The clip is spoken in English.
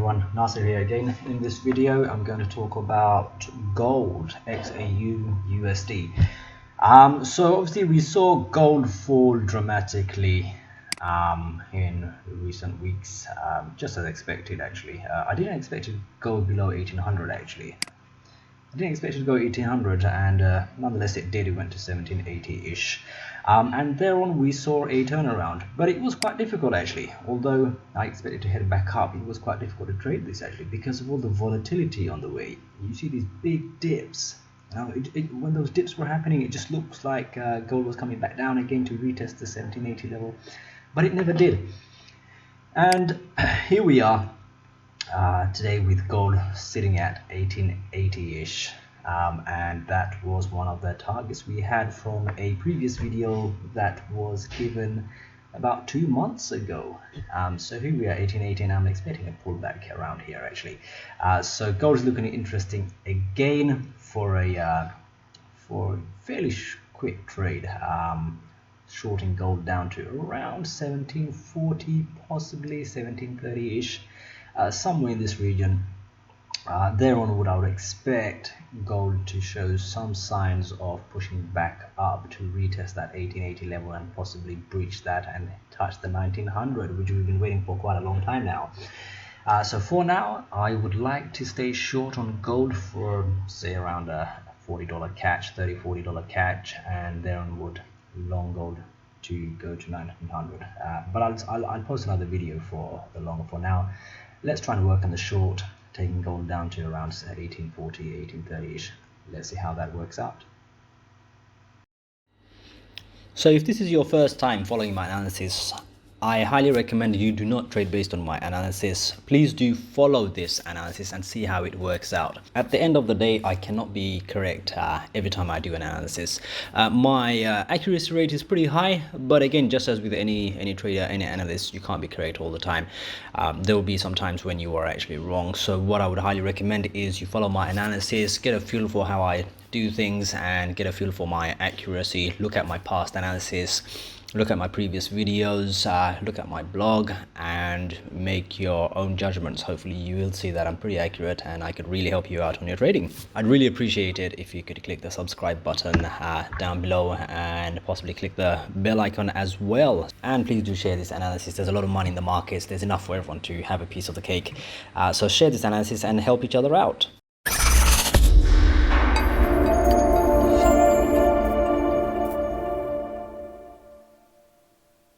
everyone, Nasir here again. In this video I'm going to talk about gold, XAUUSD. So obviously we saw gold fall dramatically in recent weeks, just as expected actually. I didn't expect it to go below 1800 actually. I didn't expect it to go 1800 and nonetheless it did. It went to 1780-ish. And thereon we saw a turnaround, but it was quite difficult actually. Although I expected to head back up, it was quite difficult to trade this actually because of all the volatility on the way. You see these big dips. When those dips were happening, it just looks like gold was coming back down again to retest the 1780 level, but it never did. And here we are today with gold sitting at 1880-ish. And that was one of the targets we had from a previous video that was given about 2 months ago. So here we are, 1880, and I'm expecting a pullback around here actually. So gold is looking interesting again for a fairly quick trade, shorting gold down to around 1740, possibly 1730-ish, somewhere in this region. Thereon would I would expect gold to show some signs of pushing back up to retest that 1880 level and possibly breach that and touch the 1900, which we've been waiting for quite a long time now. So for now I would like to stay short on gold for say around a $40 catch, $30-40 catch, and thereon would long gold to go to 1900. But I'll post another video for the long. For now, let's try and work on the short, taking gold down to around 1840, 1830-ish. Let's see how that works out. So if this is your first time following my analysis, I highly recommend you do not trade based on my analysis. Please do follow this analysis and see how it works out. At the end of the day, I cannot be correct every time I do an analysis. My accuracy rate is pretty high, but again, just as with any trader, any analyst, you can't be correct all the time. There will be some times when you are actually wrong. So what I would highly recommend is you follow my analysis, get a feel for how I do things and get a feel for my accuracy. Look at my past analysis, look at my previous videos, look at my blog, and make your own judgments. Hopefully you will see that I'm pretty accurate and I could really help you out on your trading. I'd really appreciate it if you could click the subscribe button down below and possibly click the bell icon as well. And please do share this analysis. There's a lot of money in the markets. There's enough for everyone to have a piece of the cake. So share this analysis and help each other out.